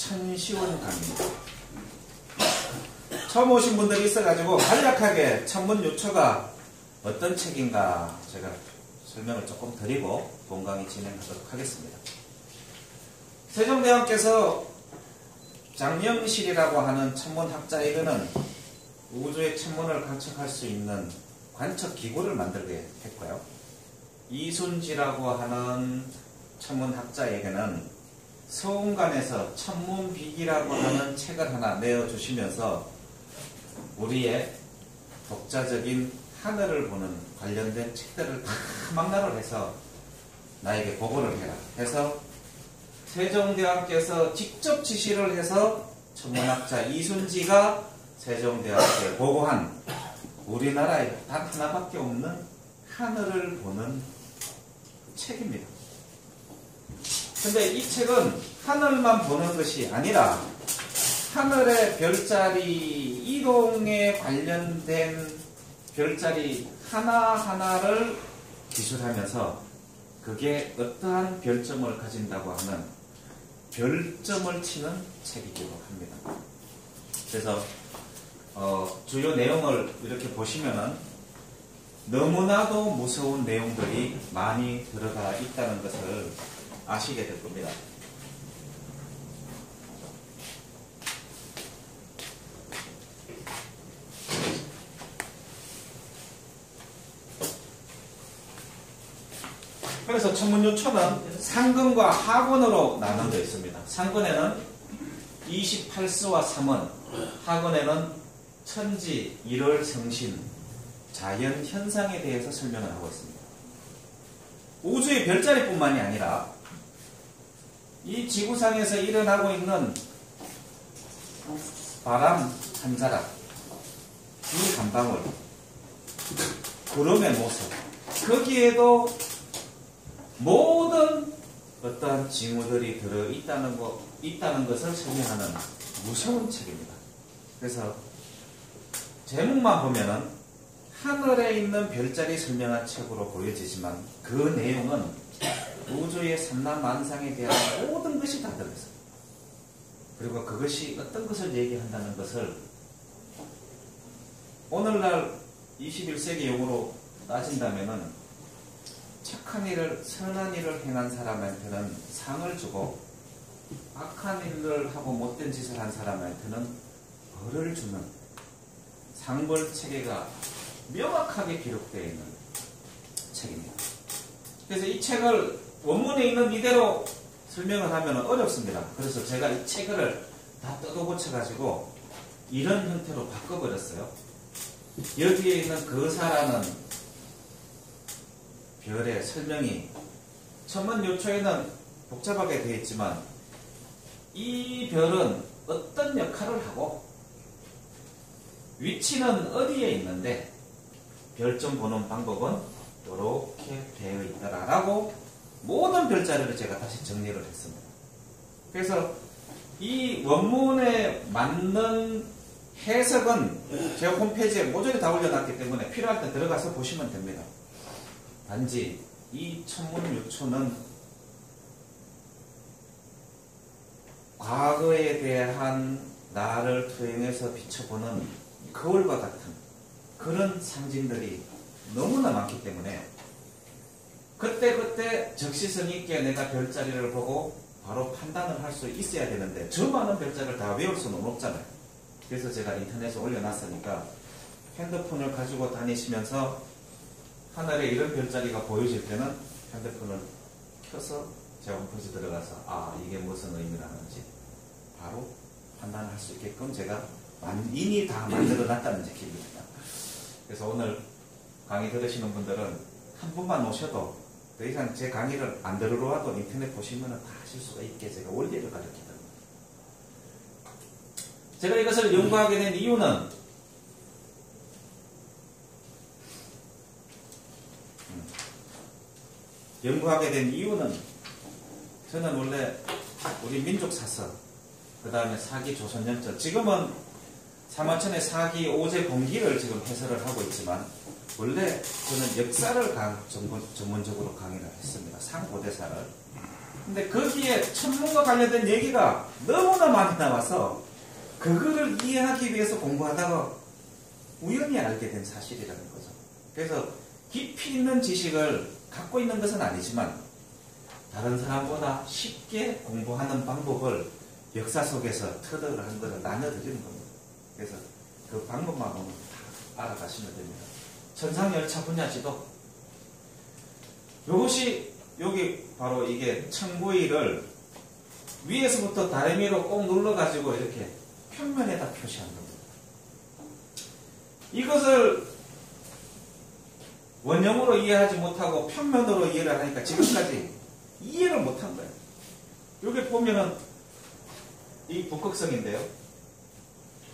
천시원 강의입니다. 처음 오신 분들이 있어가지고 간략하게 천문요초가 어떤 책인가 제가 설명을 조금 드리고 본 강의 진행하도록 하겠습니다. 세종대왕께서 장영실이라고 하는 천문학자에게는 우주의 천문을 관측할 수 있는 관측기구를 만들게 했고요. 이순지라고 하는 천문학자에게는 서운관에서 천문비기라고 하는 책을 하나 내어주시면서 우리의 독자적인 하늘을 보는 관련된 책들을 다 망라를 해서 나에게 보고를 해라 해서 세종대왕께서 직접 지시를 해서 천문학자 이순지가 세종대왕께 보고한 우리나라에 단 하나밖에 없는 하늘을 보는 책입니다. 근데 이 책은 하늘만 보는 것이 아니라 하늘의 별자리 이동에 관련된 별자리 하나하나를 기술하면서 그게 어떠한 별점을 가진다고 하는 별점을 치는 책이기도 합니다. 그래서 주요 내용을 이렇게 보시면은 너무나도 무서운 내용들이 많이 들어가 있다는 것을 아시게 될 겁니다. 그래서 천문요초는 상근과 하근으로 나눠져 있습니다. 상근에는 28수와 3원, 하근에는 천지, 일월, 성신, 자연 현상에 대해서 설명을 하고 있습니다. 우주의 별자리뿐만이 아니라 이 지구상에서 일어나고 있는 바람 한 자락, 물 한 방울, 구름의 모습, 거기에도 모든 어떠한 징후들이 들어있다는 것을 설명하는 무서운 책입니다. 그래서 제목만 보면은 하늘에 있는 별자리 설명한 책으로 보여지지만 그 내용은 우주의 삼라만상에 대한 모든 것이 다 들어있어요. 그리고 그것이 어떤 것을 얘기한다는 것을 오늘날 21세기 용어로 따진다면은 착한 일을, 선한 일을 행한 사람한테는 상을 주고 악한 일을 하고 못된 짓을 한 사람한테는 벌을 주는 상벌 체계가 명확하게 기록되어 있는 책입니다. 그래서 이 책을 원문에 있는 이대로 설명을 하면 어렵습니다. 그래서 제가 이 책을 다 뜯어고쳐가지고 이런 형태로 바꿔버렸어요. 여기에 있는 거사라는 별의 설명이 천문요초에는 복잡하게 되어 있지만 이 별은 어떤 역할을 하고 위치는 어디에 있는데 별점 보는 방법은 이렇게 되어 있더라라고 모든 별자리를 제가 다시 정리를 했습니다. 그래서 이 원문에 맞는 해석은 제 홈페이지에 모조리 다 올려놨기 때문에 필요할 때 들어가서 보시면 됩니다. 단지 이 천문요초는 과거에 대한 나를 투영해서 비춰보는 거울과 같은 그런 상징들이 너무나 많기 때문에 그때그때 적시성 있게 내가 별자리를 보고 바로 판단을 할 수 있어야 되는데 저 많은 별자리를 다 외울 수는 없잖아요. 그래서 제가 인터넷에 올려놨으니까 핸드폰을 가지고 다니시면서 하늘에 이런 별자리가 보여질 때는 핸드폰을 켜서 제 홈페이지 들어가서 이게 무슨 의미를 하는지 바로 판단할 수 있게끔 제가 이미 다 만들어 놨다는 얘기입니다. 그래서 오늘 강의 들으시는 분들은 한 번만 오셔도 더 이상 제 강의를 안 들으러 와도 인터넷 보시면 다 하실 수가 있게 제가 원리를 가르치다. 제가 이것을 연구하게 된 이유는 저는 원래 우리 민족 사서 그 다음에 사기 조선연적 지금은 사마천의 사기 오제 공기를 지금 해설을 하고 있지만 원래 저는 역사를 전문적으로 강의를 했습니다. 상고대사를. 근데 거기에 천문과 관련된 얘기가 너무나 많이 나와서 그거를 이해하기 위해서 공부하다가 우연히 알게 된 사실이라는 거죠. 그래서 깊이 있는 지식을 갖고 있는 것은 아니지만 다른 사람보다 쉽게 공부하는 방법을 역사 속에서 터득을 한 것을 나눠드리는 겁니다. 그래서 그 방법만 보면 다 알아가시면 됩니다. 천상열차 분야지도 이것이 여기 바로 이게 천구일을 위에서부터 다리미로 꼭 눌러가지고 이렇게 평면에다 표시한 겁니다. 이것을 원형으로 이해하지 못하고 평면으로 이해를 하니까 지금까지 이해를 못한 거예요. 여기 보면은 이 북극성인데요.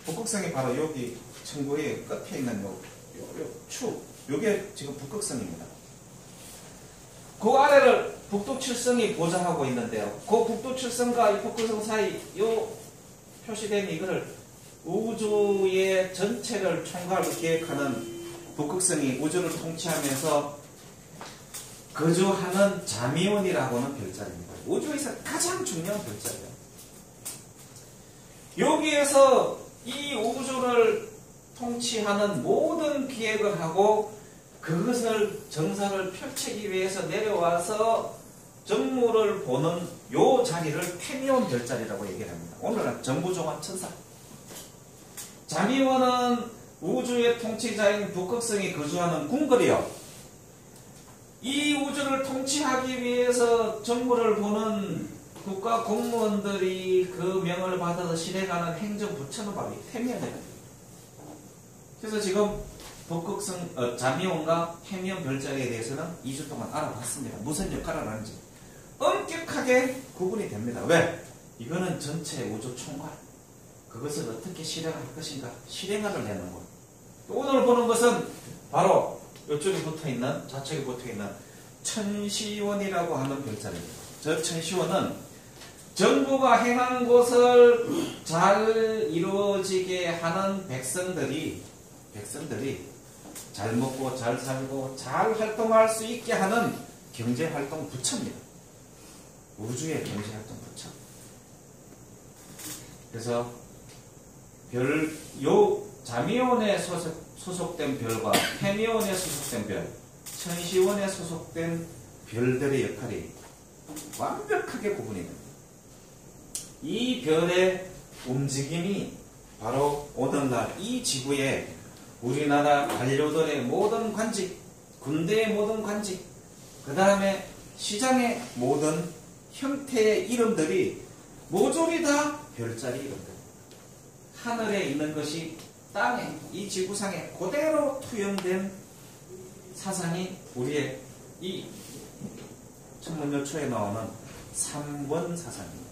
북극성이 바로 여기 천구의 끝에 있는 요 축, 요게 지금 북극성입니다. 그 아래를 북두칠성이 보장하고 있는데요. 그 북두칠성과 이 북극성 사이 요 표시된 이거를 우주의 전체를 총괄로 기획하는 북극성이 우주를 통치하면서 거주하는 자미원이라고는 별자리입니다. 우주에서 가장 중요한 별자리예요. 여기에서 이 우주를 통치하는 모든 기획을 하고 그것을 정상을 펼치기 위해서 내려와서 정무를 보는 요 자리를 태미원 별자리라고 얘기를 합니다. 오늘은 정부종합천사. 자미원은 우주의 통치자인 북극성이 거주하는 궁궐이요. 이 우주를 통치하기 위해서 정부를 보는 국가 공무원들이 그 명을 받아서 실행하는 행정부처는 바로 태미원입니다. 그래서 지금 북극성, 자미원과 태미원 별자리에 대해서는 2주 동안 알아봤습니다. 무슨 역할을 하는지. 엄격하게 구분이 됩니다. 왜? 이거는 전체 우주 총괄. 그것을 어떻게 실행할 것인가? 실행안을 내는 것. 오늘 보는 것은 바로 이쪽에 붙어있는, 좌측에 붙어있는 천시원이라고 하는 별자리입니다. 저 천시원은 정부가 행한 것을 잘 이루어지게 하는 백성들이 잘 먹고 잘 살고 잘 활동할 수 있게 하는 경제활동 부처입니다. 우주의 경제활동 부처. 그래서 요 자미원에 소속된 별과 태미원에 소속된 별, 천시원에 소속된 별들의 역할이 완벽하게 구분이 됩니다. 이 별의 움직임이 바로 오늘날 이 지구에 우리나라 관료들의 모든 관직, 군대의 모든 관직, 그 다음에 시장의 모든 형태의 이름들이 모조리 다 별자리 이름들. 하늘에 있는 것이 땅에, 이 지구상에 그대로 투영된 사상이 우리의 이 천문열초에 나오는 삼원 사상입니다.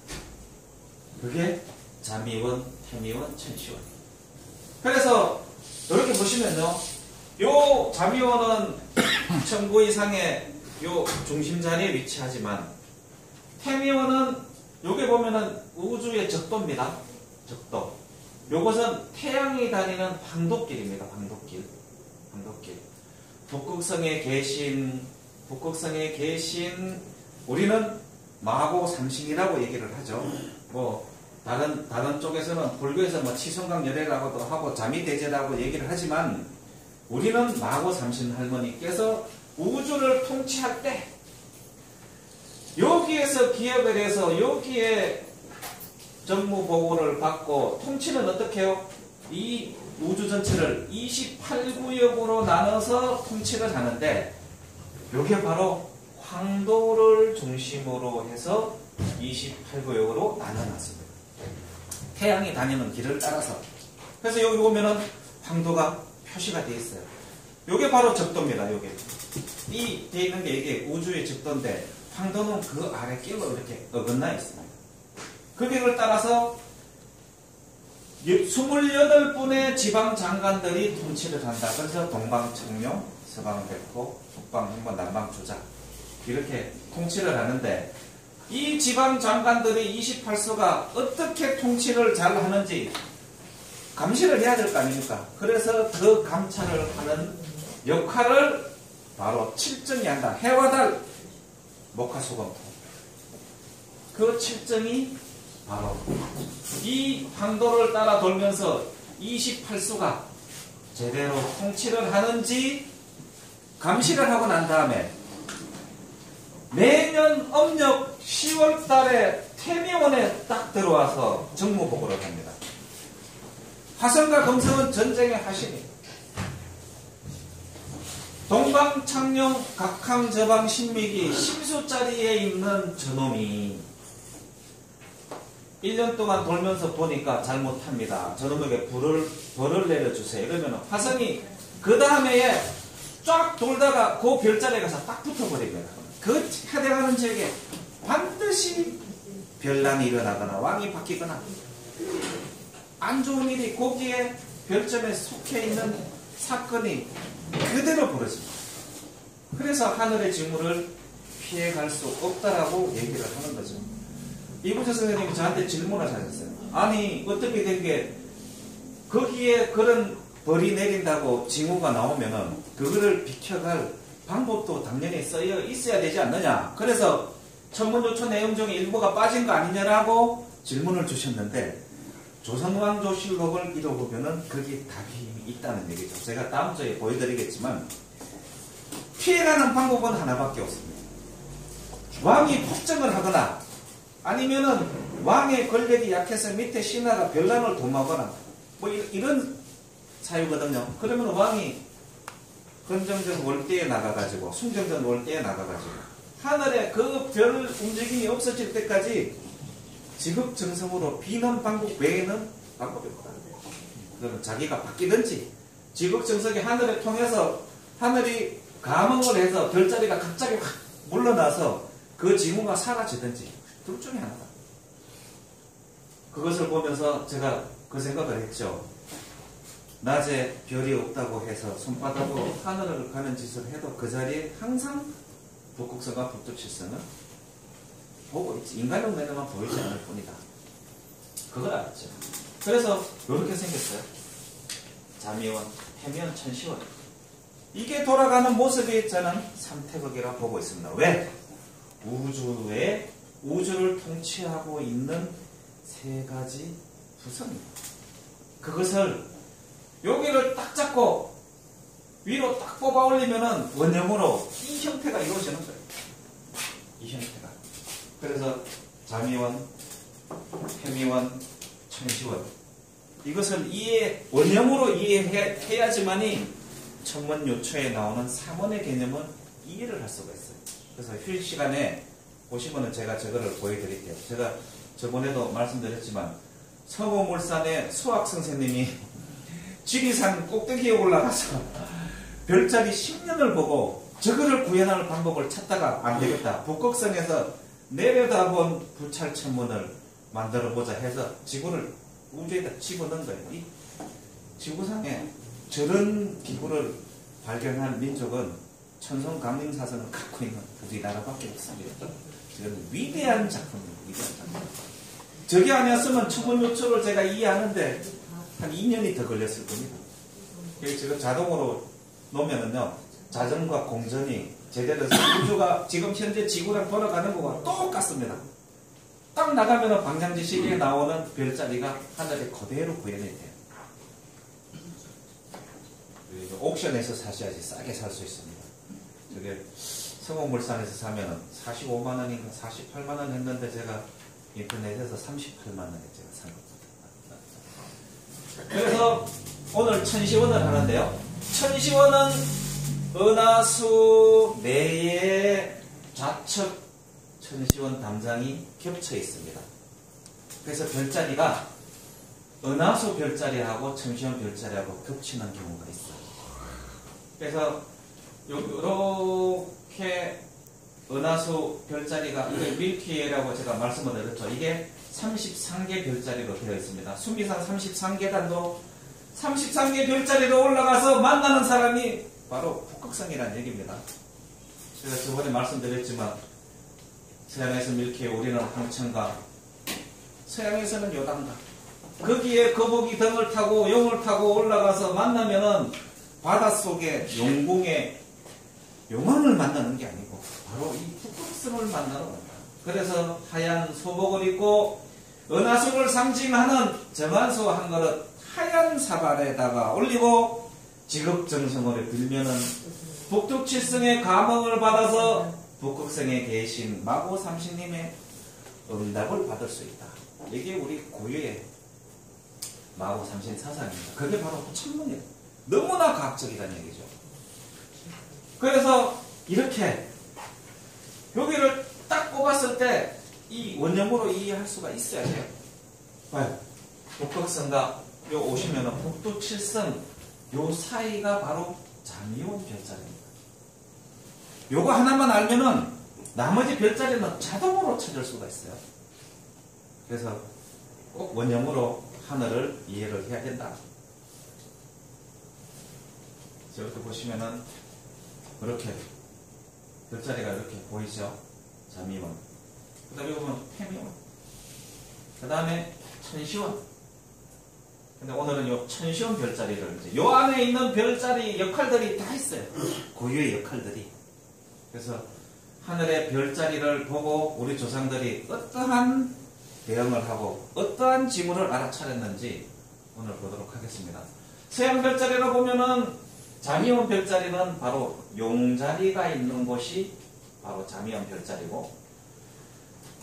그게 자미원, 태미원, 천시원. 그래서 이렇게 보시면요, 요 자미원은 천구 이상의 요 중심 자리에 위치하지만 태미원은 요게 보면은 우주의 적도입니다. 적도. 요것은 태양이 다니는 황도길입니다. 황도길. 북극성에 계신 우리는 마고 삼신이라고 얘기를 하죠. 뭐 다른 쪽에서는 불교에서 뭐 치성강 열애라고도 하고 자미대제라고 얘기를 하지만 우리는 마고 삼신 할머니께서 우주를 통치할 때 여기에서 기억을 해서 여기에 정무보고를 받고 통치는 어떻게 해요? 이 우주 전체를 28구역으로 나눠서 통치를 하는데 이게 바로 황도를 중심으로 해서 28구역으로 나눠놨습니다. 태양이 다니는 길을 따라서. 그래서 여기 보면은 황도가 표시가 되어 있어요. 이게 바로 적도입니다. 요게. 이 되어 있는 게 이게 우주의 적도인데 황도는 그 아래 길로 이렇게 어긋나 있습니다. 그 길을 따라서 28분의 지방 장관들이 통치를 한다. 그래서 동방청룡, 서방백호, 북방흥번, 남방주작 이렇게 통치를 하는데 이 지방 장관들이 28수가 어떻게 통치를 잘 하는지 감시를 해야 될 거 아닙니까? 그래서 그 감찰을 하는 역할을 바로 칠정이 한다. 해와 달, 목화소금토. 그 칠정이 바로 이 황도를 따라 돌면서 28수가 제대로 통치를 하는지 감시를 하고 난 다음에 매년 âm력 10월 달에 태미원에 딱 들어와서 정무보고를 합니다. 화성과 금성은 전쟁의 화신이에요. 동방창룡 각항저방 신미기 심수자리에 있는 저놈이 1년 동안 돌면서 보니까 잘못합니다. 저놈에게 벌을 내려주세요. 이러면 화성이 그 다음에 쫙 돌다가 그 별자리에 가서 딱 붙어버립니다. 그 해당하는 지역에 반드시 별난이 일어나거나 왕이 바뀌거나 안 좋은 일이 거기에 별점에 속해 있는 사건이 그대로 벌어집니다. 그래서 하늘의 징후를 피해갈 수 없다라고 얘기를 하는 거죠. 이부자 선생님이 저한테 질문을 하셨어요. 아니 어떻게 된 게 거기에 그런 벌이 내린다고 징후가 나오면은 그거를 비켜갈 방법도 당연히 쓰여 있어야 되지 않느냐. 그래서 천문조초 내용 중에 일부가 빠진 거 아니냐라고 질문을 주셨는데 조선왕조실록을 읽어보면은 거기 답이 있다는 얘기죠. 제가 다음 주에 보여드리겠지만 피해가는 방법은 하나밖에 없습니다. 왕이 폭정을 하거나 아니면은 왕의 권력이 약해서 밑에 신하가 별난을 도모하거나 뭐 이런 사유거든요. 그러면 왕이 건정전 월대에 나가가지고 숭정전 월대에 나가가지고 하늘에 그 별 움직임이 없어질 때까지 지극정성으로 비는 방법 외에는 방법이 없다. 그러면 자기가 바뀌든지 지극정성이 하늘에 통해서 하늘이 감흥을 해서 별자리가 갑자기 확 물러나서 그 징후가 사라지든지 둘 중에 하나다. 그것을 보면서 제가 그 생각을 했죠. 낮에 별이 없다고 해서 손바닥으로 하늘을 가는 짓을 해도 그 자리에 항상 북극성과 북두칠성은 보고 있지. 인간의 눈에만 보이지 않을 뿐이다. 그걸 알았죠. 그래서 이렇게 생겼어요. 자미원, 해면, 천시원. 이게 돌아가는 모습이 저는 삼태극이라 보고 있습니다. 왜? 우주를 통치하고 있는 세 가지 부성입니다. 그것을 여기를 딱 잡고 위로 딱 뽑아 올리면은 원형으로 이 형태가 이루어지는 거예요. 이 형태가. 그래서 자미원, 해미원, 천시원. 이것을 원형으로 이해해야지만이 천문요초에 나오는 3원의 개념은 이해를 할 수가 있어요. 그래서 휴일 시간에 보시면은 제가 저거를 보여드릴게요. 제가 저번에도 말씀드렸지만 성호물산의 수학 선생님이 지리산 꼭대기에 올라가서 별자리 10년을 보고 저거를 구현할 방법을 찾다가 안 되겠다. 북극성에서 내려다본 부찰 천문을 만들어보자 해서 지구를 우주에다 집어넣은 거예요. 이 지구상에 저런 기구를 발견한 민족은 천성감림사선을 갖고 있는 우리나라밖에 없습니다. 이건 위대한 작품입니다. 위대한 작품. 저게 아니었으면 천문요초를 제가 이해하는데 한 2년이 더 걸렸을 겁니다. 지금 자동으로 놓으면은요, 자전과 공전이 제대로 해서 우주가 지금 현재 지구랑 돌아가는 거와 똑같습니다. 딱 나가면 방향지시기에 나오는 별자리가 하늘에 그대로 구현이 돼요. 옥션에서 사셔야지 싸게 살 수 있습니다. 저게 성호물산에서 사면은 45만원인가 48만원 했는데 제가 인터넷에서 38만원에 제가 산 겁니다. 그래서 오늘 천시원을 하는데요. 천시원은 은하수 내에 좌측 천시원 담장이 겹쳐 있습니다. 그래서 별자리가 은하수 별자리하고 천시원 별자리하고 겹치는 경우가 있어요. 그래서 이렇게 은하수 별자리가 밀키웨이라고 제가 말씀을 드렸죠. 이게 33개 별자리로 되어 있습니다. 수미산 33계단도 33개 별자리로 올라가서 만나는 사람이 바로 북극성이라는 얘기입니다. 제가 저번에 말씀드렸지만 서양에서 밀키웨이, 우리는 황천강, 서양에서는 요단강. 거기에 거북이 등을 타고 용을 타고 올라가서 만나면은 바닷속에 용궁에 용왕을 만나는 게 아니고 바로 이 북극성을 만나러 간다. 그래서 하얀 소복을 입고 은하수를 상징하는 정한수 한 그릇 하얀 사발에다가 올리고 지극정성으로 빌면은 북두칠성의 감흥을 받아서 북극성에 계신 마고 삼신님의 응답을 받을 수 있다. 이게 우리 고유의 마고 삼신 사상입니다. 그게 바로 천문이에요. 너무나 과학적이라는 얘기죠. 그래서 이렇게 여기를 딱 꼽았을 때 이 원형으로 이해할 수가 있어야 돼요. 봐요. 북극성과 요 오시면은 북두칠성 요 사이가 바로 잠이온 별자리입니다. 요거 하나만 알면은 나머지 별자리는 자동으로 찾을 수가 있어요. 그래서 꼭 원형으로 하늘을 이해를 해야 된다. 이렇게 보시면은 이렇게 별자리가 이렇게 보이죠? 잠이온. 그 다음에 보면 태미온. 그 다음에 천시온. 근데 오늘은 요 천시온 별자리를 이제 요 안에 있는 별자리 역할들이 다 있어요. 고유의 역할들이. 그래서 하늘의 별자리를 보고 우리 조상들이 어떠한 대응을 하고 어떠한 징후를 알아차렸는지 오늘 보도록 하겠습니다. 서양 별자리로 보면은 잠이온 별자리는 바로 용자리가 있는 곳이 바로 잠이온 별자리고,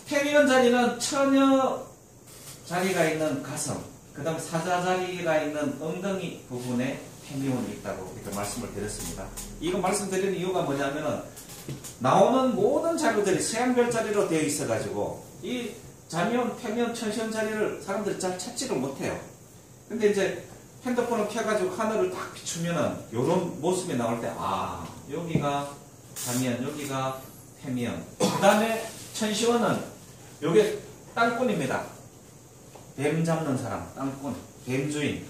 태미온 자리는 처녀 자리가 있는 가슴, 그 다음에 사자 자리가 있는 엉덩이 부분에 태미온이 있다고 이렇게 말씀을 드렸습니다. 이거 말씀드리는 이유가 뭐냐면은 나오는 모든 자료들이 서양 별자리로 되어 있어가지고 이 잠이온, 태미온, 천시온 자리를 사람들이 잘 찾지를 못해요. 근데 이제 핸드폰을 켜가지고 하늘을 딱 비추면은 요런 모습이 나올 때, 아, 여기가 잠이온, 여기가 태미온. 그 다음에 천시온은 요게 땅꾼입니다. 뱀 잡는 사람, 땅꾼, 뱀주인.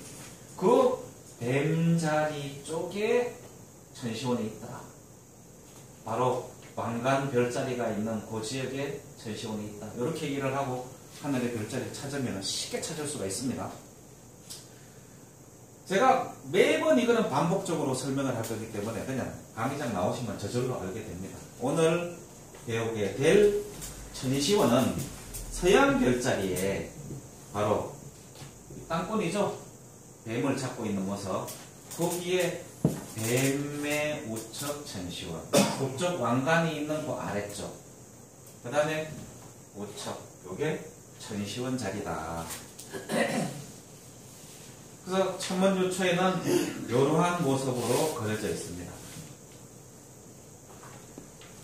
그 뱀자리 쪽에 천시온이 있다. 바로 왕관 별자리가 있는 그 지역에 천시온이 있다. 이렇게 얘기를 하고 하늘의 별자리를 찾으면 쉽게 찾을 수가 있습니다. 제가 매번 이거는 반복적으로 설명을 할 거기 때문에 그냥 강의장 나오시면 저절로 알게 됩니다. 오늘 배우게 될 천시온은 서양 별자리에 바로 땅꾼이죠. 뱀을 잡고 있는 모습. 거기에 뱀의 우측 천시온, 북쪽 왕관이 있는 그 아래쪽, 그 다음에 우측, 요게 천시온 자리다. 그래서 천문유초에는 이러한 모습으로 그려져 있습니다.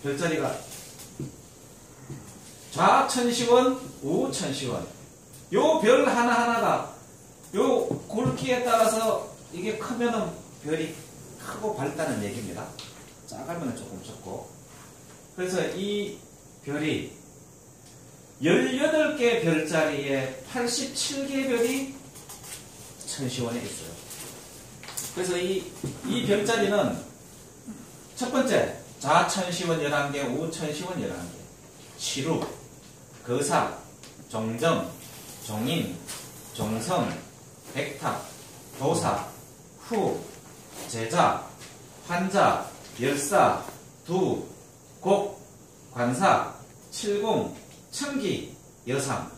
별자리가 좌천시온, 우천시온. 요 별 하나하나가 요 굵기에 따라서 이게 크면은 별이 크고 밝다는 얘기입니다. 작으면 조금 적고. 그래서 이 별이 18개 별자리에 87개 별이 천시온에 있어요. 그래서 이 별자리는 첫 번째 좌천시온 11개, 우천시온 11개, 시루, 거사, 종정, 종인, 종성, 백탑, 도사, 후, 제자, 환자, 열사, 두, 곡, 관사, 칠공, 청기, 여상.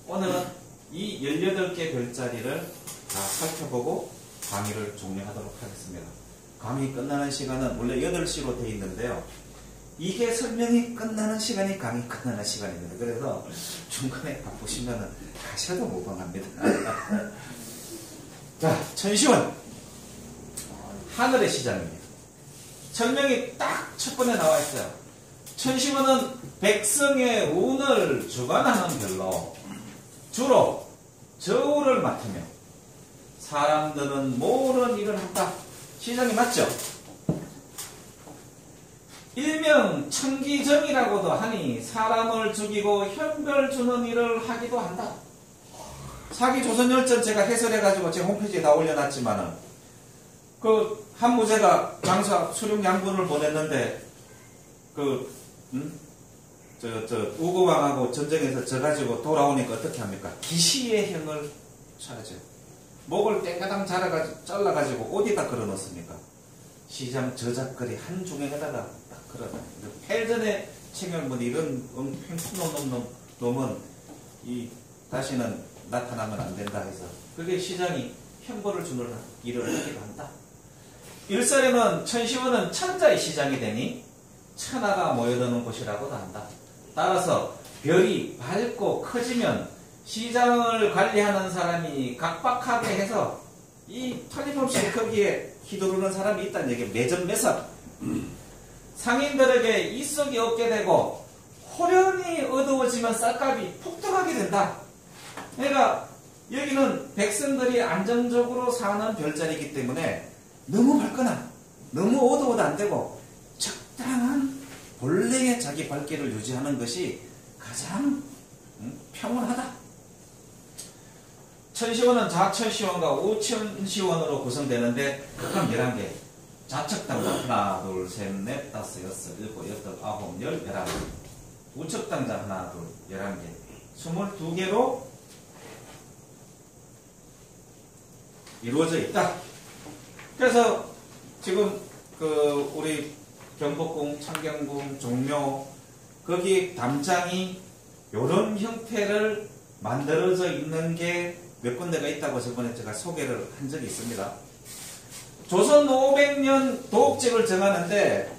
오늘은 이 18개 별자리를 다 살펴보고 강의를 종료하도록 하겠습니다. 강의 끝나는 시간은 원래 8시로 되어 있는데요. 이게 설명이 끝나는 시간이 강의 끝나는 시간입니다. 그래서 중간에 바쁘시면 가셔도 무방합니다. 자, 천시온. 하늘의 시장입니다. 설명이 딱 첫 번에 나와 있어요. 천시온은 백성의 운을 주관하는 별로 주로 저울을 맡으며 사람들은 모든 일을 한다. 시장이 맞죠? 일명 청기정이라고도 하니 사람을 죽이고 현별 주는 일을 하기도 한다. 사기조선열전 제가 해설해가지고 제 홈페이지에 다 올려놨지만은 그 한무제가 장사 수륙 양군을 보냈는데 우고왕하고 전쟁에서 져가지고 돌아오니까 어떻게 합니까? 기시의 형을 차려줘요. 목을 땡가당 잘라가지고 어디다 걸어놓습니까? 시장 저작거리 한 중에다가 딱 걸어놔요. 펠전에 책임을 이런 횡포놓는 놈은 다시는 나타나면 안 된다 해서 그게 시장이 형벌을 주는 일을 하기도 한다. 일설에는 천시원은 천자의 시장이 되니 천하가 모여드는 곳이라고도 한다. 따라서 별이 밝고 커지면 시장을 관리하는 사람이 각박하게 해서 이 틀림없이 거기에 휘두르는 사람이 있다는 얘기. 매점매석 상인들에게 이속이 없게 되고 호련이 어두워지면 쌀값이 폭등하게 된다. 그러니까 여기는 백성들이 안정적으로 사는 별자리이기 때문에 너무 밝거나 너무 어두워도 안 되고 적당한 본래의 자기 밝기를 유지하는 것이 가장 평온하다. 천시원은 좌천시원과 우천시원으로 구성되는데 각각 11개. 좌측당자 하나, 둘, 셋, 넷, 다섯, 여섯, 일곱, 여덟, 아홉, 열, 11개. 우측당자 하나, 둘, 11개. 22개로 이루어져 있다. 그래서 지금 우리 경복궁, 창경궁, 종묘 거기 담장이 이런 형태를 만들어져 있는 게 몇 군데가 있다고 저번에 제가 소개를 한 적이 있습니다. 조선 500년 도읍집을 정하는데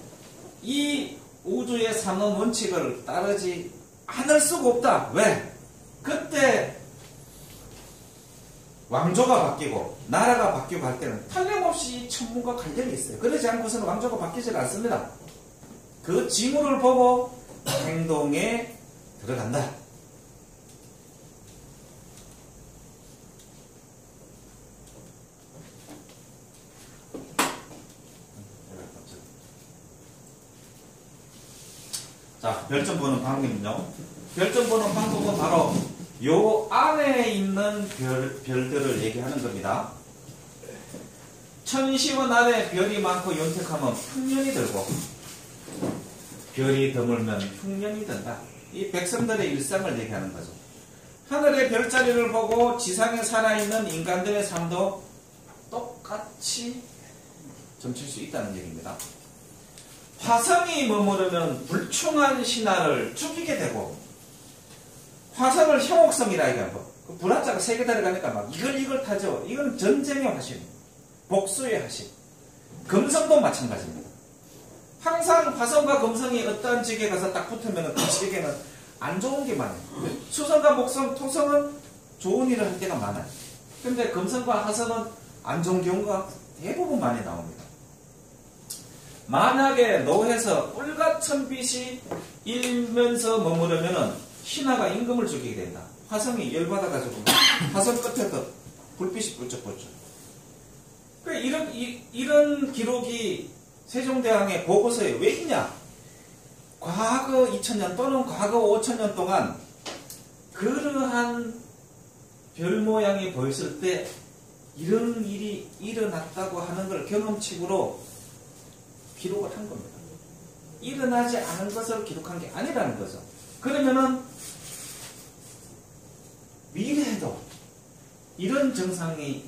이 우주의 산업 원칙을 따르지 않을 수가 없다. 왜? 그때 왕조가 바뀌고 나라가 바뀌고 할 때는 틀림없이 천문과 관련이 있어요. 그러지 않고서는 왕조가 바뀌질 않습니다. 그 징후를 보고 행동에 들어간다. 자, 별점 보는 방법은요. 별점 보는 방법은 바로 요 안에 있는 별들을 얘기하는 겁니다. 천시원 아래 별이 많고 윤택하면 흉년이 들고 별이 드물면 흉년이 든다. 이 백성들의 일상을 얘기하는 거죠. 하늘의 별자리를 보고 지상에 살아있는 인간들의 삶도 똑같이 점칠 수 있다는 얘기입니다. 화성이 머무르면 불충한 신하를 죽이게 되고 화성을 형옥성이라 얘기하고 그 불화자가 3개 들어가니까 막 이걸 타죠. 이건 전쟁의 화신, 복수의 화신. 금성도 마찬가지입니다. 항상 화성과 금성이 어떠한 지역에 가서 딱 붙으면 그 지역에는 안 좋은 게 많아요. 수성과 목성, 토성은 좋은 일을 할 때가 많아요. 근데 금성과 화성은 안 좋은 경우가 대부분 많이 나옵니다. 만약에 노해서 뿔같은 빛이 일면서 머무르면 신하가 임금을 죽이게 된다. 화성이 열받아가지고 화성 끝에서 불빛이 불쩍불쩍. 이런 기록이 세종대왕의 보고서에 왜 있냐? 과거 2000년 또는 과거 5000년 동안 그러한 별 모양이 보였을 때 이런 일이 일어났다고 하는 걸 경험칙으로 기록을 한 겁니다. 일어나지 않은 것을 기록한 게 아니라는 거죠. 그러면은 미래에도 이런 증상이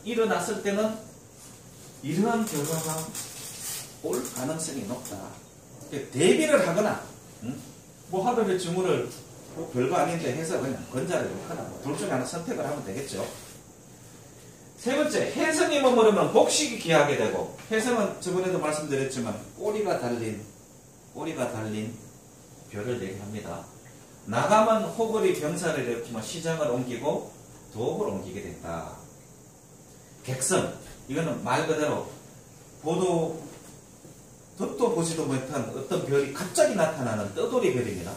일어났을 때는 이러한 결과가 올 가능성이 높다. 대비를 하거나 뭐 하루의 징후를 뭐 별거 아닌데 해서 그냥 건자를 넣거나 둘 중에 하나 선택을 하면 되겠죠. 세 번째, 혜성이 머무르면 복식이 귀하게 되고, 혜성은 저번에도 말씀드렸지만 꼬리가 달린 별을 얘기합니다. 나가면 호걸이 병사를 일으키며 시장을 옮기고 도읍을 옮기게 된다. 객성, 이거는 말 그대로 듣도 보지도 못한 어떤 별이 갑자기 나타나는 떠돌이 별입니다.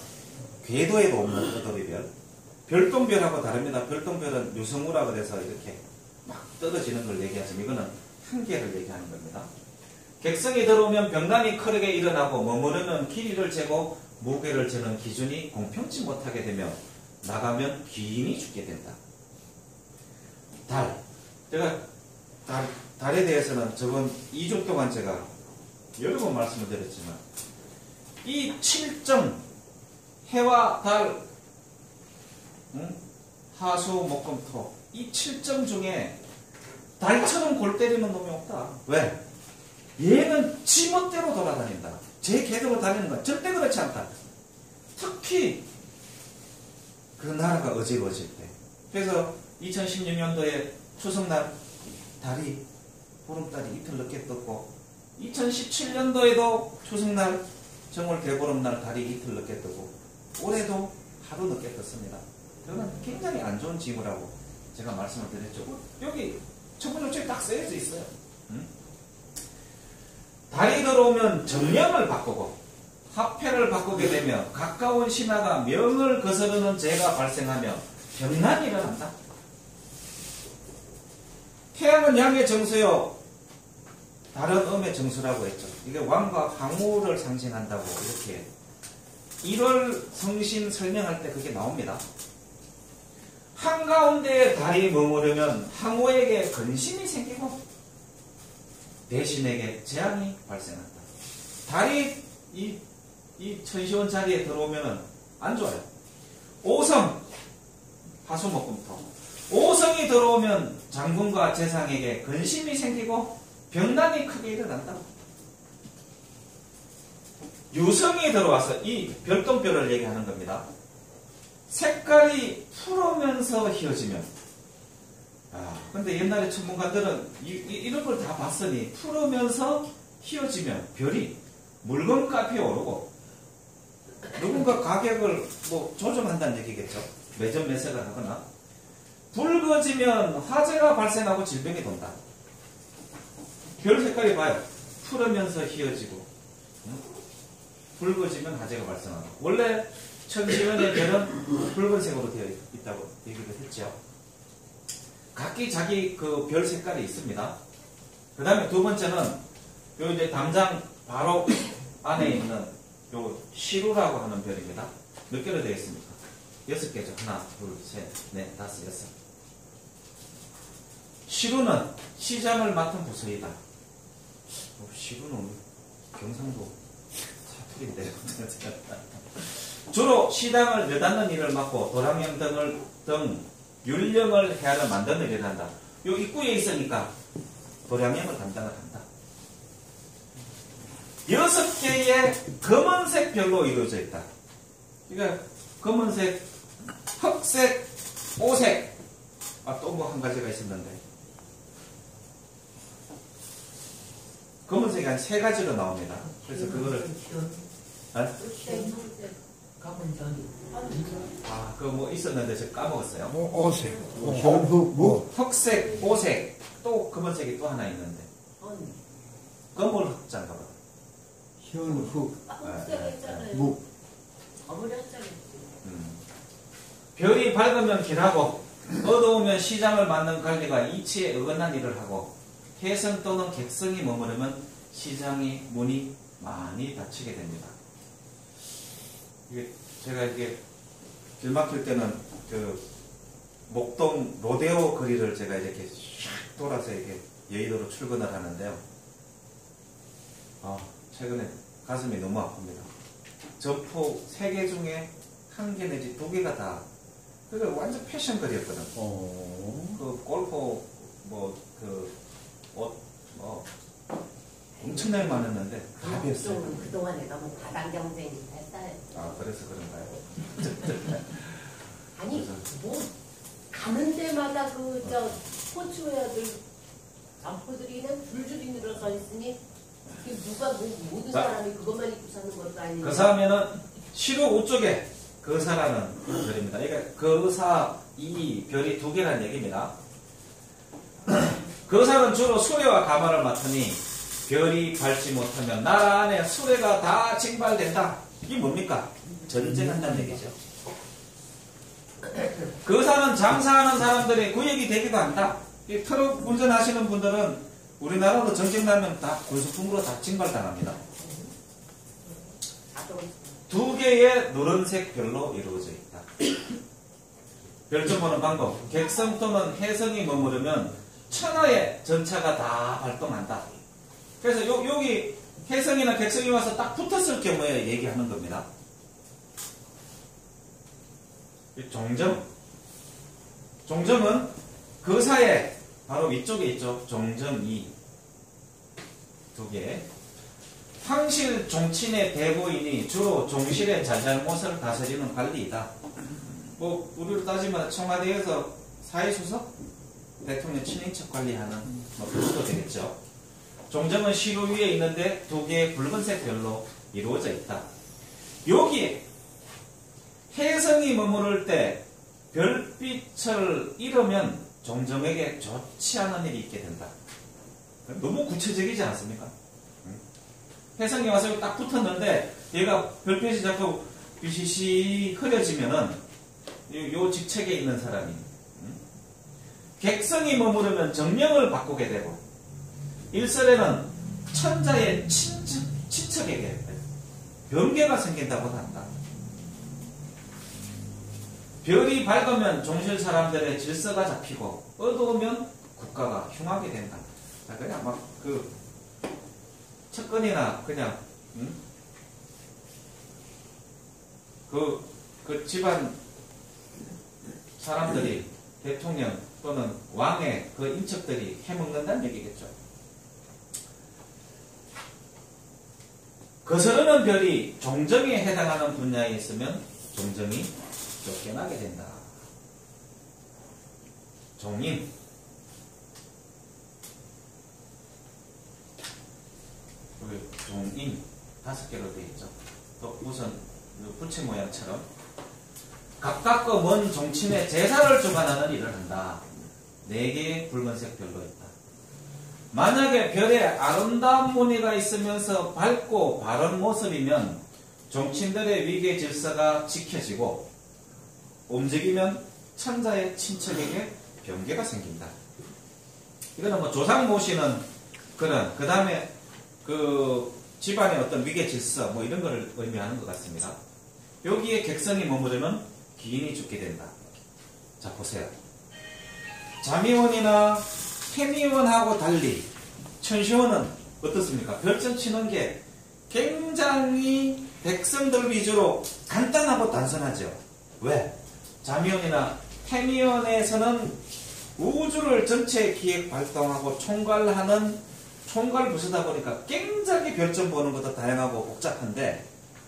궤도에도 없는 떠돌이 별. 별똥별하고 다릅니다. 별똥별은 유성우라 그래서 이렇게 막 떨어지는 걸 얘기하지만 이거는 한계를 얘기하는 겁니다. 객성이 들어오면 병난이 크게 일어나고 머무르면 길이를 재고 무게를 재는 기준이 공평치 못하게 되며 나가면 귀인이 죽게 된다. 달. 제가 달에 대해서는 저번 2주 동안 제가 여러 번 말씀을 드렸지만 이 7점 해와 달 하수 목금토 이 7점 중에 달처럼 골 때리는 놈이 없다. 왜? 얘는 지멋대로 돌아다닌다. 제 궤도로 다니는 건 절대 그렇지 않다. 특히 그 나라가 어지러워질 때. 그래서 2016년도에 추석날 달이 보름달이 이틀 늦게 떴고 2017년도에도 추석날 정월 대보름날 달이 이틀 늦게 뜨고 올해도 하루 늦게 떴습니다. 그거는 굉장히 안 좋은 징후라고 제가 말씀을 드렸죠. 여기 천문조칙에 딱 쓰여져 있어요. 달이 들어오면 정령을 바꾸고 화폐를 바꾸게 되면 가까운 신하가 명을 거스르는 죄가 발생하며 병난이 일어난다. 태양은 양의 정수요 달은 음의 정수라고 했죠. 이게 왕과 황후를 상징한다고 이렇게 1월 성신 설명할 때 그게 나옵니다. 한가운데에 달이 머무르면 황후에게 근심이 생기고 대신에게 재앙이 발생한다. 달이 이 천시원 자리에 들어오면은 안 좋아요. 오성, 화수목금토. 오성이 들어오면 장군과 재상에게 근심이 생기고 병난이 크게 일어난다. 유성이 들어와서 이 별똥별을 얘기하는 겁니다. 색깔이 푸르면서 휘어지면 근데 옛날에 천문가들은 이런 걸 다 봤으니 푸르면서 휘어지면 별이 물건값이 오르고 누군가 가격을 뭐 조정한다는 얘기겠죠. 매점 매색을 하거나 붉어지면 화재가 발생하고 질병이 돈다. 별 색깔이 봐요. 푸르면서 휘어지고 붉어지면 화재가 발생하고 원래 천시원의 별은 붉은색으로 되어 있다고 얘기를 했죠. 각기 자기 그 별 색깔이 있습니다. 그 다음에 두 번째는 요 이제 담장 바로 안에 있는 요 시루라고 하는 별입니다. 몇 개로 되어 있습니까? 6개죠. 하나, 둘, 셋, 넷, 다섯, 여섯. 시루는 시장을 맡은 부서이다. 시루는 경상도 사투리인데 주로 시당을 여닫는 일을 맡고 도량령 등 율령을 헤아려 만드는 일을 한다. 요 입구에 있으니까 도량령을 담당을 한다. 6개의 검은색 별로 이루어져 있다. 그러니까 검은색, 흑색, 오색, 또 뭐 한 가지가 있었는데 검은색이 한 3가지로 나옵니다. 그래서 그거를 그거 뭐 있었는데 제가 까먹었어요. 오색, 현흑, 흑색, 오색, 또 검은색이 또 하나 있는데 검은 흑자인가 봐. 현흑, 묵. 별이 밝으면 길하고 어두우면 시장을 맡는 관리가 이치에 어긋난 일을 하고 혜성 또는 객성이 머무르면 시장의 문이 많이 닫히게 됩니다. 제가 이게 길 막힐 때는 그 목동 로데오 거리를 제가 이렇게 샥 돌아서 이렇게 여의도로 출근을 하는데요. 최근에 가슴이 너무 아픕니다. 점포 3개 중에 1개 내지 2개가 다 그게 완전 패션 거리였거든. 그 골프 옷 엄청나게 많았는데 다 비었어요. 그동안에 너무 과당 경쟁이 했어요. 그래서 그런가요? 아니 뭐 가는 데마다 포츠웨어들 점포들이 그냥 줄줄이 늘어서 있으니 누가 모든 사람이 그것만 입고 사는 것도 아니고. 거사하면은 시루 우쪽에 거사라는 별입니다. 그러니까 거사 이 별이 2개라는 얘기입니다. 거사는 주로 수레와 가마를 맡으니 별이 밟지 못하면 나라 안에 수레가 다 징발된다. 이게 뭡니까? 전쟁한다는 얘기죠. 거사는 장사하는 사람들의 구역이 되기도 한다. 이 트럭 운전하시는 분들은 우리나라도 전쟁 나면 다 군수품으로 다 징발당합니다. 2개의 노란색 별로 이루어져 있다. 별점 보는 방법. 객성 또는 혜성이 머무르면 천하의 전차가 다 발동한다. 그래서 여기 혜성이나 객성이 와서 딱 붙었을 경우에 얘기하는 겁니다. 종점은 그 사이에 바로 위쪽에 있죠. 종점이 2개. 황실 종친의 대부인이 주로 종실의 잘잘못을 다스리는 관리이다. 뭐 우리로 따지면 청와대에서 사회수석, 대통령 친인척 관리하는 뭐 그 정도 되겠죠. 종정은 시루 위에 있는데 두 개의 붉은색 별로 이루어져 있다. 여기에 혜성이 머무를 때 별빛을 잃으면 종정에게 좋지 않은 일이 있게 된다. 너무 구체적이지 않습니까? 혜성이 와서 여기 딱 붙었는데 얘가 별빛이 자꾸 비시시 흐려지면은 요 직책에 있는 사람이 객성이 머무르면 정령을 바꾸게 되고 일설에는 천자의 친척에게 변개가 생긴다고 한다. 별이 밝으면 종실 사람들의 질서가 잡히고 어두우면 국가가 흉하게 된다. 자, 그냥 막 측근이나 그냥 그 집안 사람들이 대통령 또는 왕의 그 인척들이 해먹는다는 얘기겠죠. 거스르는 별이 종정에 해당하는 분야에 있으면 종정이 쫓겨나게 된다. 종인. 여기 종인 5개로 되어 있죠. 또 우선 부채 모양처럼 가깝고 먼 종친의 제사를 주관하는 일을 한다. 4개의 붉은색 별로 있다. 만약에 별에 아름다운 무늬가 있으면서 밝고 바른 모습이면 종친들의 위계 질서가 지켜지고 움직이면 천자의 친척에게 변개가 생긴다. 이거는 뭐 조상 모시는 그런 그 다음에 그 집안의 어떤 위계 질서 뭐 이런 거를 의미하는 것 같습니다. 여기에 객성이 머무르면 기인이 죽게 된다. 자 보세요. 자미원이나 태미원하고 달리 천시원은 어떻습니까? 별점 치는 게 굉장히 백성들 위주로 간단하고 단순하죠. 왜? 자미원이나 태미원에서는 우주를 전체 기획 발동하고 총괄하는 총괄 부서다 보니까 굉장히 별점 보는 것도 다양하고 복잡한데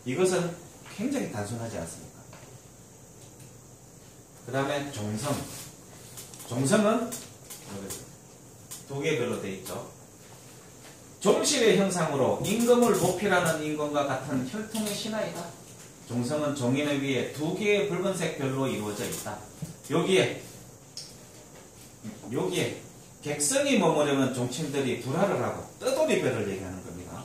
이것은 굉장히 단순하지 않습니까? 그 다음에 종성. 종성은 2개 별로 되어 있죠. 종실의 형상으로 임금을 보필하는 임금과 같은 혈통의 신하이다. 종성은 종인의 위에 2개의 붉은색 별로 이루어져 있다. 여기에 객성이 머무르면 종친들이 불화를 하고 떠돌이별을 얘기하는 겁니다.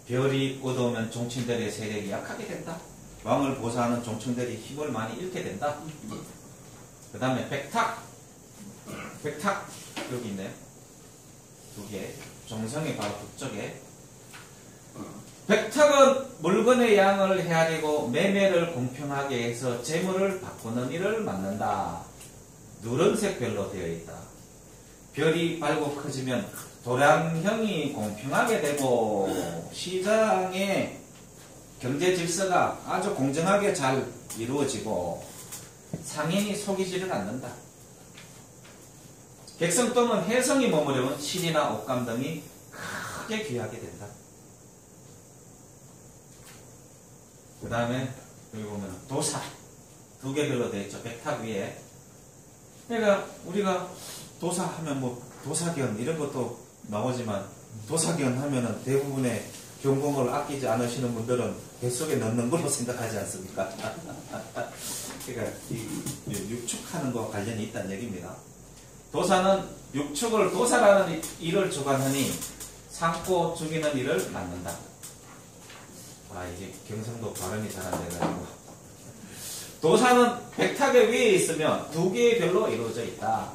별이 어두우면 종친들의 세력이 약하게 된다. 왕을 보사하는 종친들이 힘을 많이 잃게 된다. 그 다음에 백탁 여기 있네요. 2개. 종성이 바로 북쪽에. 백탁은 물건의 양을 헤아리고 매매를 공평하게 해서 재물을 바꾸는 일을 맡는다. 누런색 별로 되어 있다. 별이 밝고 커지면 도량형이 공평하게 되고 시장의 경제 질서가 아주 공정하게 잘 이루어지고 상인이 속이지를 않는다. 객성 또는 혜성이 머무르면 실이나 옷감 등이 크게 귀하게 된다. 그 다음에 여기 보면 도사 2개 별로 되어 있죠. 백탁 위에. 그러니까 우리가 도사 하면 뭐 도사견 이런 것도 나오지만 도사견 하면은 대부분의 경공을 아끼지 않으시는 분들은 뱃속에 넣는 걸로 생각하지 않습니까? 그러니까 이 육축하는 것과 관련이 있다는 얘기입니다. 도사는 육축을 도사라는 일을 주관하니 삶고 죽이는 일을 맡는다. 아 이게 경상도 발음이 잘 안 돼가지고 도사는 백탁의 위에 있으며 2개의 별로 이루어져 있다.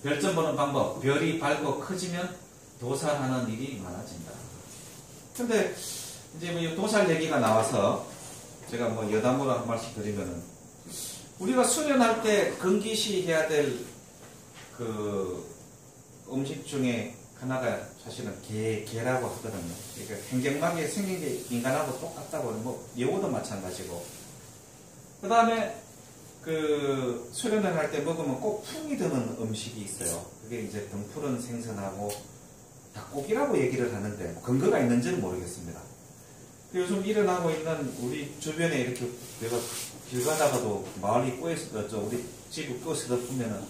별점 보는 방법. 별이 밝고 커지면 도살하는 일이 많아진다. 근데 이제 뭐 도살 얘기가 나와서 제가 뭐 여담으로 한 말씩 드리면은 우리가 수련할 때 금기시 해야 될 그 음식 중에 하나가 사실은 게라고 하거든요. 그러니까 행경막에 생긴 게 인간하고 똑같다고 뭐 여우도 마찬가지고. 그 다음에 그 수련을 할 때 먹으면 꼭 풍이 드는 음식이 있어요. 그게 이제 등푸른 생선하고 닭고기라고 얘기를 하는데 근거가 있는지는 모르겠습니다. 요즘 일어나고 있는 우리 주변에 이렇게 내가 길 가다가도 마을 입구에서 우리 집 입구에서 보면은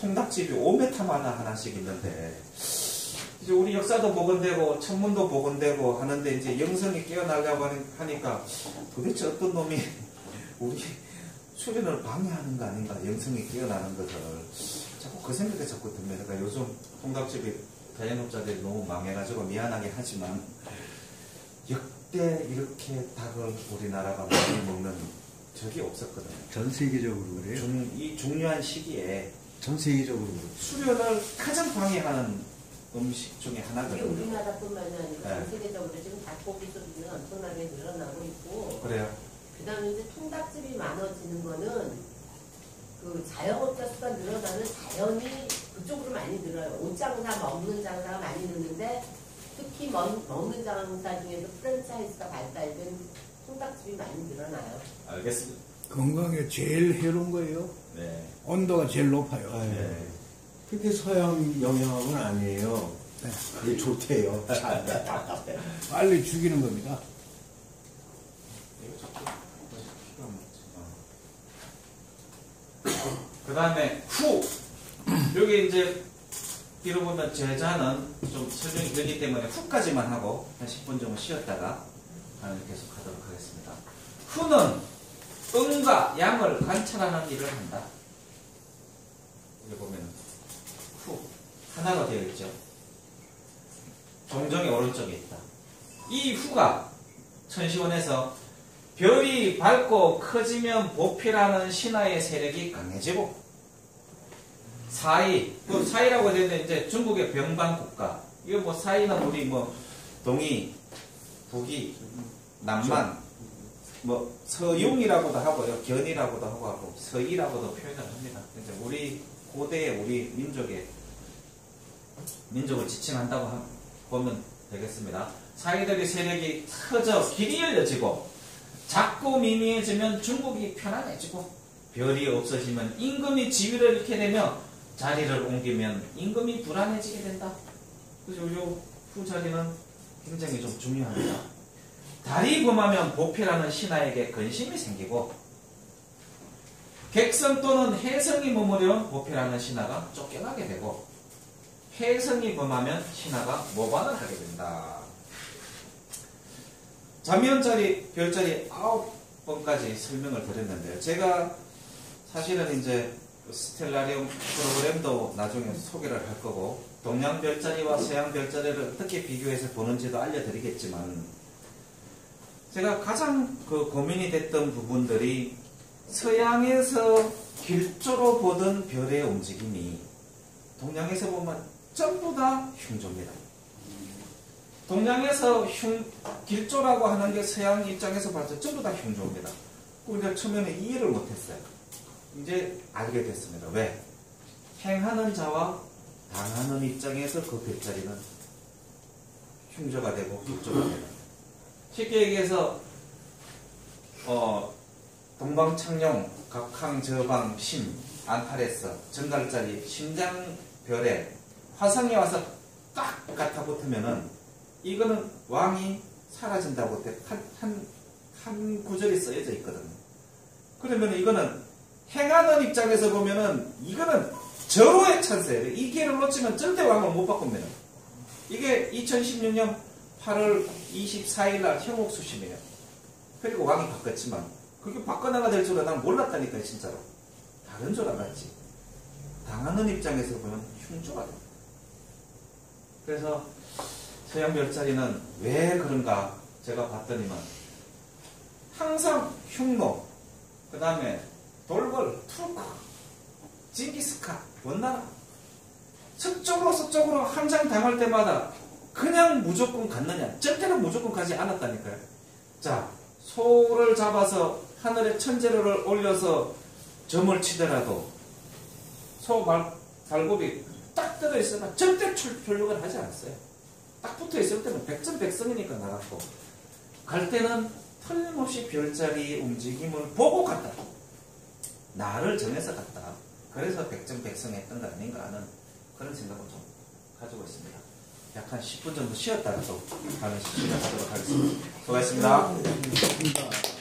통닭집이 5m마다 하나씩 있는데 이제 우리 역사도 복원되고 천문도 복원되고 하는데 이제 영성이 깨어나려고 하니까 도대체 어떤 놈이 우리 수련을 방해하는 거 아닌가, 영성이 깨어나는 것을 자꾸 그 생각이 자꾸 듭니다. 그러니까 요즘 통닭집이 자영업자들이 너무 망해가지고 미안하긴 하지만 역대 이렇게 닭을 우리나라가 많이 먹는 적이 없었거든요. 전 세계적으로 그래요? 이 중요한 시기에 전 세계적으로 그래요. 수련을 가장 방해하는 음식 중에 이게 하나거든요. 우리나라뿐만이 아니라 네. 전 세계적으로 지금 닭고기 소비는 엄청나게 늘어나고 있고, 그래요. 그 다음에 이제 통닭집이 많아지는 거는 그 자영업자 수가 늘어나는 자연이 그쪽으로 많이 늘어요. 옷장사, 먹는 장사가 많이 느는데 특히 먹는 장사 중에서 프랜차이즈가 발달된 통닭집이 많이 늘어나요. 알겠습니다. 건강에 제일 해로운 거예요. 네. 온도가 제일 높아요. 아유, 네. 그게 서양 영향은 아니에요. 네. 그게 좋대요. 빨리 죽이는 겁니다. 그 다음에 후. 여기 이제 들어보면 제자는 좀 설명이 되기 때문에 후까지만 하고 한 10분 정도 쉬었다가 계속 하도록 하겠습니다. 후는 음과 양을 관찰하는 일을 한다. 여기 보면 후 하나가 되어 있죠. 종정의 오른쪽에 있다. 이 후가 천시원에서 별이 밝고 커지면 보필하는 신화의 세력이 강해지고 사이, 그 사이라고 되는데 이제 중국의 병방 국가. 이거 뭐 사이는 우리 뭐 동이, 북이, 남만, 뭐 서융이라고도 하고요, 견이라고도 하고 서이라고도 표현을 합니다. 이제 우리 고대의 우리 민족을 지칭한다고 보면 되겠습니다. 사이들의 세력이 커져 길이 열려지고 자꾸 미미해지면 중국이 편안해지고 별이 없어지면 임금이 지위를 잃게 되며 자리를 옮기면 임금이 불안해지게 된다. 그래서 요 후자리는 굉장히 좀 중요합니다. 달이 범하면 보필하는 신하에게 근심이 생기고 객성 또는 혜성이 머무르면 보필하는 신하가 쫓겨나게 되고 혜성이 범하면 신하가 모반을 하게 된다. 자면자리, 별자리 9번까지 설명을 드렸는데요. 제가 사실은 이제 스텔라리움 프로그램도 나중에 소개를 할 거고 동양 별자리와 서양 별자리를 어떻게 비교해서 보는지도 알려드리겠지만 제가 가장 고민이 됐던 부분들이 서양에서 길조로 보던 별의 움직임이 동양에서 보면 전부 다 흉조입니다. 동양에서 길조라고 하는 게 서양 입장에서 봐서 전부 다 흉조입니다. 우리가 처음에는 이해를 못했어요. 이제 알게 됐습니다. 왜? 행하는 자와 당하는 입장에서 그 별자리는 흉조가 되고 길조가 됩니다. 쉽게 얘기해서 동방창룡, 각항, 저방, 심, 안타레스, 정갈자리, 심장별에 화성이 와서 딱 갖다 붙으면은 이거는 왕이 사라진다고 한 구절이 쓰여져 있거든요. 그러면 이거는 행하는 입장에서 보면은 이거는 절호의 찬스예요. 이 기회를 놓치면 절대 왕을 못 바꿉니다. 이게 2016년 8월 24일 날 형옥수심이에요. 그리고 왕이 바뀌었지만 그게 바꿔나가 될 줄은 난 몰랐다니까요. 진짜로. 다른 줄 알았지. 당하는 입장에서 보면 흉조가 돼요. 그래서 서양 별자리는 왜 그런가 제가 봤더니만 항상 흉노, 그 다음에 돌궐, 투르크, 징기스칸, 원나라 서쪽으로 한 장 당할 때마다 그냥 무조건 갔느냐? 절대로 무조건 가지 않았다니까요. 자, 소를 잡아서 하늘에 천재를 올려서 점을 치더라도 소 발굽이 딱 들어있으면 절대 출력을 하지 않았어요. 딱 붙어있을 때는 백전백승이니까 나갔고 갈 때는 틀림없이 별자리의 움직임을 보고 갔다. 나를 정해서 갔다. 그래서 백전백승했던 거 아닌가 하는 그런 생각을 좀 가지고 있습니다. 약 한 10분 정도 쉬었다가 또 하는 시간을 하도록 하겠습니다. 수고하셨습니다. 고맙습니다.